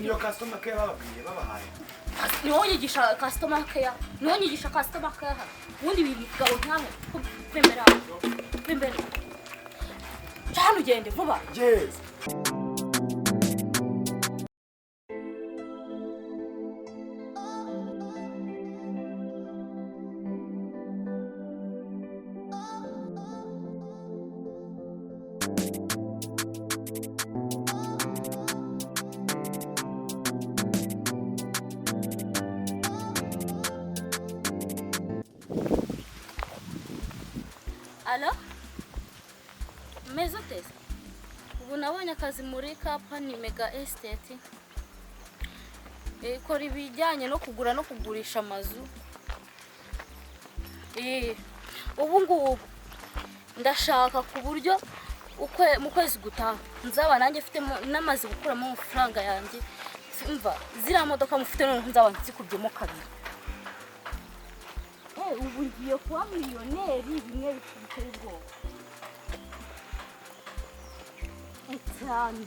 niyo customer care bababwiye babahaye niho nyigisha customer care niho nyigisha customer care ubundi bigabo nkawe kwembera cyane ugende vuba yes Alo? Meza teza. Ubu nabonye akazi muri company Mega Estate. Ikora ibijyanye no kugura no kugurisha amazu. Ubu ngubu ndashaka ku buryo mu kwezi gutaha nzaba nanjye mfite n'amazi gukuramo amafaranga yanjye. Simva zira modoka mufite none nzaba nzikubyemo kabiri. Ubu ngiye kuba miliyoneri bimwe biteye ubwoba cyane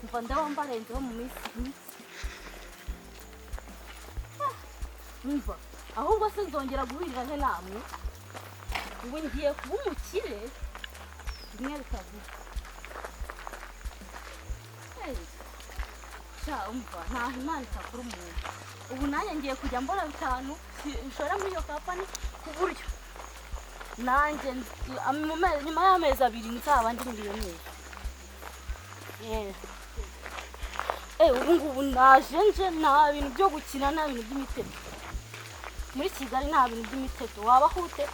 mva ndabamba renzeho mu minsi mva ahubwo se nzongera guhurira he namwe ubu ngiye kuba umukire bimwe bitavuga umva ntaho Imana itakora umuntu ubu nanjye ngiye kujya mbona bitanu nshora muri iyo company ku buryo nanjye nyuma y'amezi 2 nzaba ndi miliyoneri ubu ngubu naje nje nta bintu byo gukina nta bintu by'imitego muri Kigali nta bintu by'imitego wabaho ute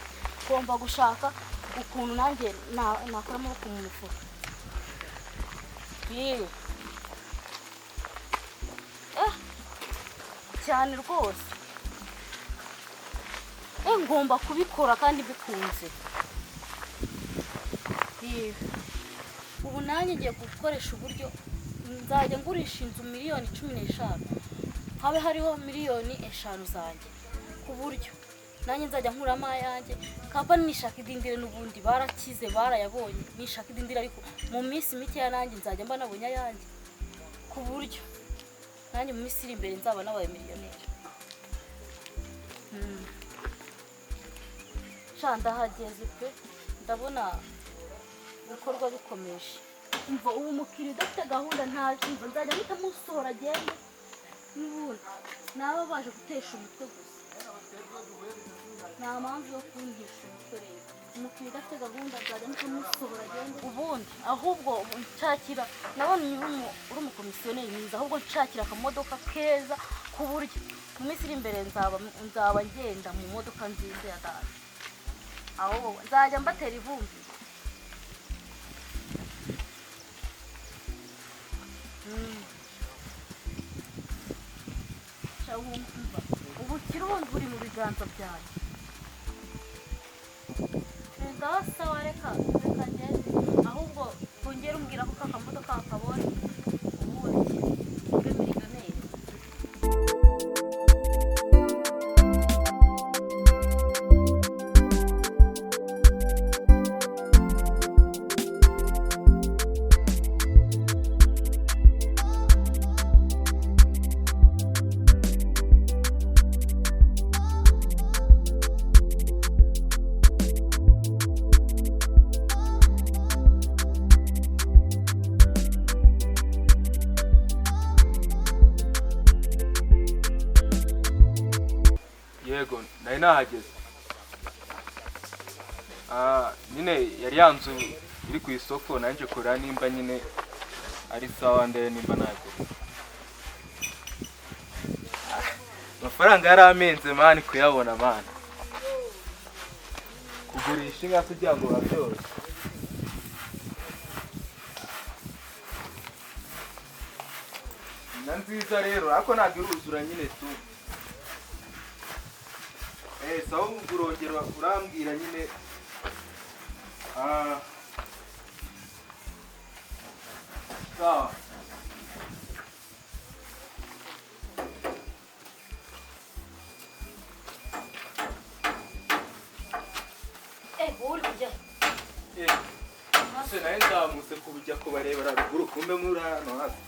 ugomba gushaka ukuntu nanjye nakoramo ku mufuka cyane rwose ngomba kubikora kandi bikunze ubu nanjye ngiye gukoresha uburyo nzajya ngurisha inzu miliyoni 15 habe hariho miliyoni 5 zanjye ku buryo nanjye nzajya nkuramo ayanjye company nishaka idindire n'ubundi barakize barayabonye nishaka idindire ariko mu minsi mike ya nanjye nzajya mba nabonye ayanjye ku buryo nanjye mu minsi iri imbere nzaba nabaye miliyoneri shanda hageze pe ndabona ibikorwa bikomeje umva ubu mukiri udafite gahunda ntajimva nzajya mpita musohora agende n'ubundi naba baje gutesha umutwe gusa nta mpamvu yo kungisha umutwe rero umukiri udafite gahunda nzajya mpita musohora agende ubundi ahubwo nshakira nabona uri umukomisiyoneri mwiza ahubwo nshakira akamodoka keza ku buryo mu minsi iri imbere nzaba ngenda mu modoka nziza ya dada aho nzajya mbatera ivumbi ubu kirundi buri mu biganza byanjye sawa reka ngende ahubwo kongera umbwira ko kakamodoka kakabonye ubundi ube miliyoneri yego nari nahageze nyine yari yanzu iri ku isoko nanje kora nimba nyine ari sawa ndeye nimba nagura amafaranga yari amenze mani kuyabona mani kugurisha inka kugira ngo babyoroshye na nziza rero ariko ntabwo iruzura nyine tu sawa urongera urambwira nyine sawa burya se nawe nzamutse kubujya kubarebera ruguru kumbe muri hano hasi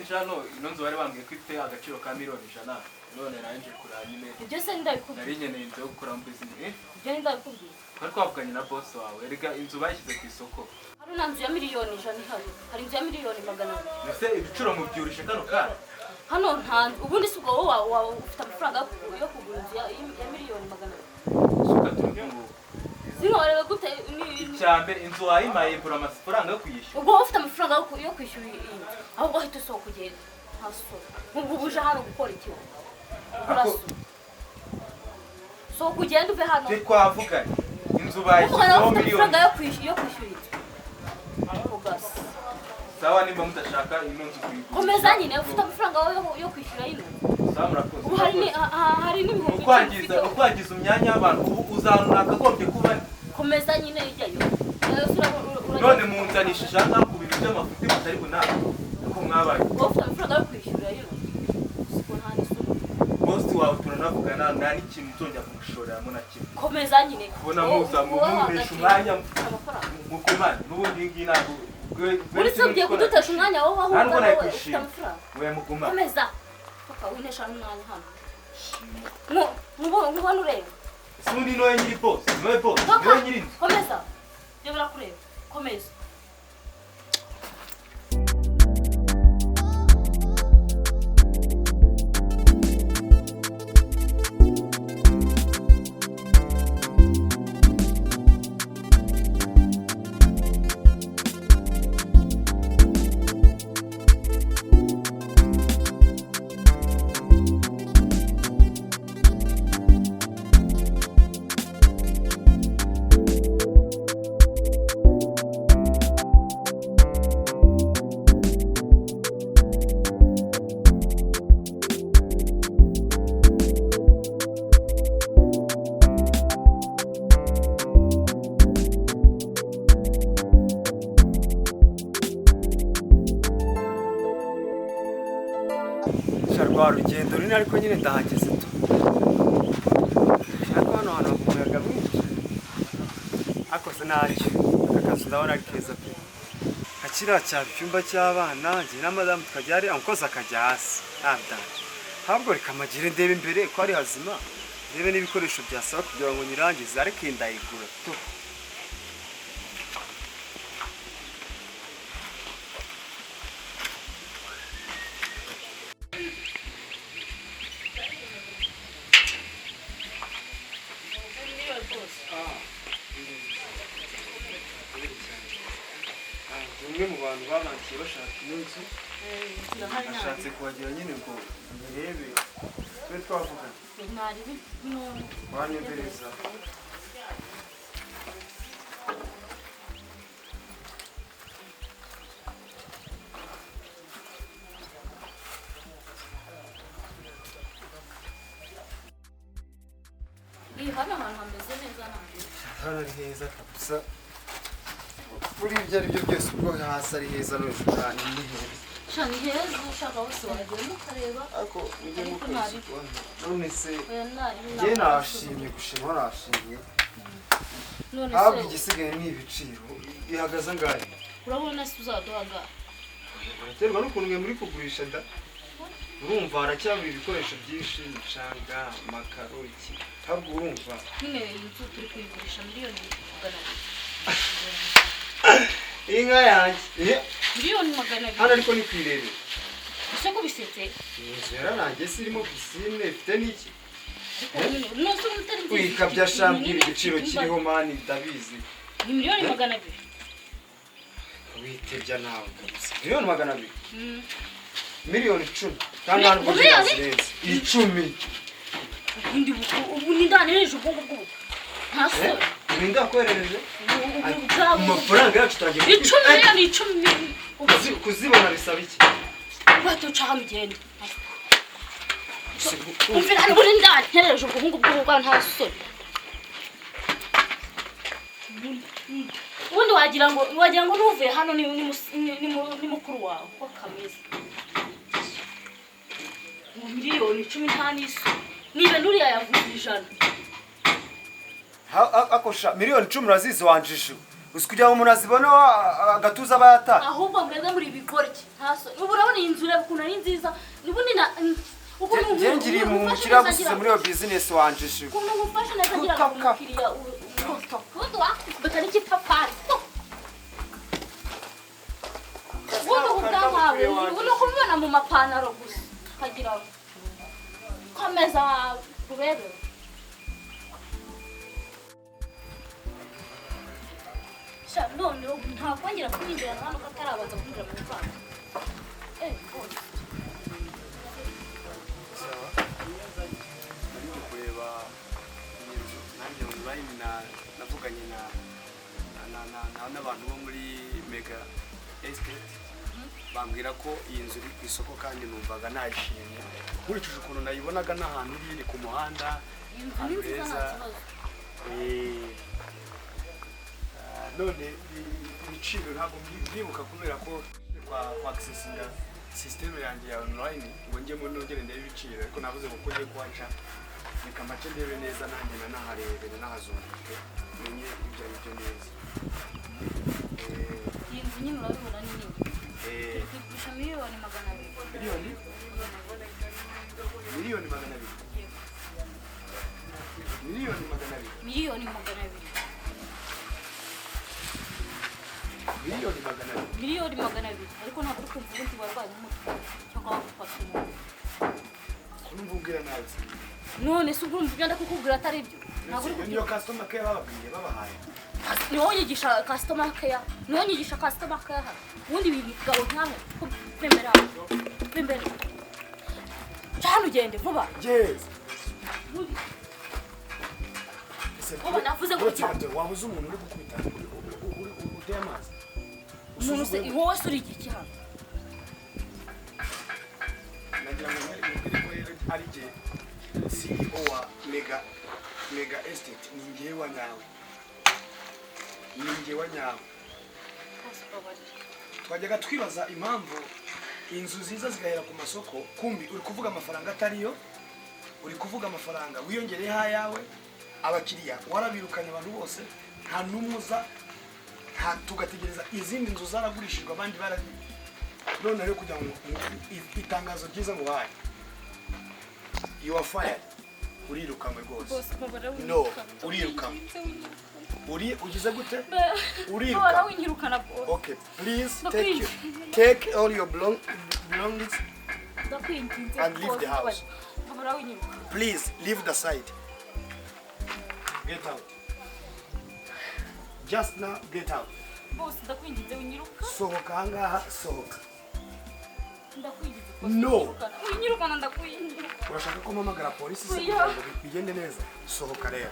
nje hano ino nzu bari bambwiye ko ifite agaciro ka miliyoni 100 none nanje kurara nyine ibyo se ndabikubwira nari nkeneye inzu yo gukora mu business ibyo ndabikubwira twari twavuganye na boss wawe erega inzu bayishyize ku isoko hari nta nzu ya miliyoni 100 ihari hari inzu ya miliyoni 400 ese ibiciro mubyurishe kano kana hano nta ubundi si ubwo wowe ufite amafaranga yo kugura inzu ya miliyoni 400 suka tungu sinkorera gute icyambere inzu wayimaye ibura amafaranga yo kuyishyura ubwo ufite amafaranga yo kwishyura iyi nzu ahubwo ahita usohoka ugenda nta sura ubwo uje hano gukora iki so kugenda uve hano twavuganye inzu bayishyizeho miliyoni yo kwishyura inzu ugasa sawa nimba mudashaka ino nzu kuyigura komeza nyine ufite amafaranga yo kwishyura ino sawa murakoze ubu hari n'ibihumbi ukwangiza imyanya y'abantu ubu uzanura akagombye kuba komeza nyine ijyayo none munzanishije aha ku bintu by'amafuti batari bunama uko mwabaye ufite amafaranga yo kwishyura ino bosi wawe turanavugana nta n'ikintu uzongera kumushoreramo na kimwe komeza nyine kubona muza mumuresha umwanya mukomane n'ubundi ngiyi ntabwo uretse ugiye kudutesha umwanya wowe aho ufite amafaranga we muguma komeza paka winesha n'umwanya hano nkubona ureba sundi noye nyiri bosi noye bosi noye nyiri inzu komeza ibyo birakureba komeza rwa rugendo runini ariko nyine ndahageze tu ariko hano hantu hari umuyaga mwinshi ariko se ntacyo aka kazu ndabona ari keza pe nka kiriya cyaba icyumba cy'abana njye na madamu tukajya hari umukozi akajya hasi ntabwo ntabwo reka amagire ndebe imbere ko ari hazima ndebe n'ibikoresho byasaba kugira ngo nyirangize ariko iyi ndayigura tu umwe mu bantu babankiye bashaka ino nzu nashatse kuhagera nyine ngo ndebe tube twavugana wanyumviriza hano hantu hameze neza hano ari heza kabisa muri ibyo ari byo byose ubwo hasi ari heza no hejuru cyane ni heza cyane heza ushaka wese wagenda ukareba ariko ujye mukoresha none se njye nashimye gushima nashimye ntabwo igisigaye ni ibiciro ihagaze angahe urabona se uzaduhaga biraterwa n'ukuntu mwe muri kugurisha da urumva haracyabura ibikoresho byinshi imicanga amakaro iki ntabwo urumva nyine inzu turi kuyigurisha miliyoni 200 inka yanjye miliyoni 200 hano ariko ni kwirebe ese ko bisetse inzu yarangiye se irimo pisine ifite n'iki nose umutari wikabya shambwira igiciro kiriho mani ndabizi ni miliyoni 200 witebya nawe kabisa miliyoni 200 miliyoni 10 kandi hano zirenze 10 ubu ni ndanereje ubwo ntaso Urinda koherereje amafaranga yacu tagiye 10 kuzibona bisaba iki bato cyangwa mugende umvira hano buri ndanereje ubwo bwa ntaso ubundi wagira ngo nuvuye hano ni mukuru wawe ko kameze miliyoni 10 nta niso nibe nuriya yavuze 100 akosha miliyoni 10 urazizi wanjije uzi kugira ngo umuntu azibone agatuza bayata ahubwo mwebwe muri bigoryi ntaso ubu urabona iyi nzu reba ukuntu ari nziza nibundi na ngengiriye mu mukiriya gusize muri iyo business wanje shi ukuntu ngufasha neza ngira ngo umukiriya ubundi wakubita n'igitafari ubundi ubwankawe ubundi kumubona mu mapantaro gusa ukagira komeza kurebe none ntakongera kwinjira hano ko atarabanza kwinjira mu mvano kureba inzu nanjye online navuganye n'abantu bo muri Mega Estate bambwira ko iyi nzu iri ku isoko kandi numvaga nayishimye nkurikije ukuntu nayibonaga n'ahantu iri ku muhanda heza none ibiciro ntabwo mbibuka kubera ko kwa accessinga system yanjye ya online ngo njyemo nongere ndebe ibiciro ariko navuze ko ngiye kuhaca reka make ndebe neza nanjye naharebere nahazunguke menye ibyo ari byo neza iyi nzu nyine urabibona ni nini ifite miliyoni 200 miliyoni 200 miliyoni 200 miliyoni 200 ariko ntabwo uri kumva ubundi barwaye umutwe cyangwa wagufashe umuntu kunumvubwira nabi none se urumva ibyo ndakukubwira atari byo ntabwo uri niyo customer care bababwiye babahaye niwo nyigisha customer care ubundi bigabo nkawe pembera cyane ugende vuba yes ubu navuze ko cyane wabuze umuntu uri gukubita uteye amazi umuntu se wowe uri iki hano nagira ngo ari je CEO wa Mega Estate ni ngewe nyawe twajyaga twibaza impamvu inzu ziza zigahera ku masoko kumbi uri kuvuga amafaranga atariyo uri kuvuga amafaranga wiyongereyeho ayawe abakiriya warabirukanye abantu bose nta n'umuza tugategereza izindi nzu zaragurishijwe abandi baragiye none rero kugira ngo itangazo ryiza ngo haye you are fired urirukanwe rwose no urirukanwe ugize gute urirukanwe okay please take all your belongings and leave the house please leave the site get out just now get out boss ndakwinginze winyiruka sohoka ahangaha sohoka ndakwinginze no winyirukana ndakwinginze urashaka ko mpamagara polisi se kugira ngo bigende neza sohoka rero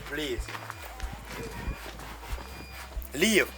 please leave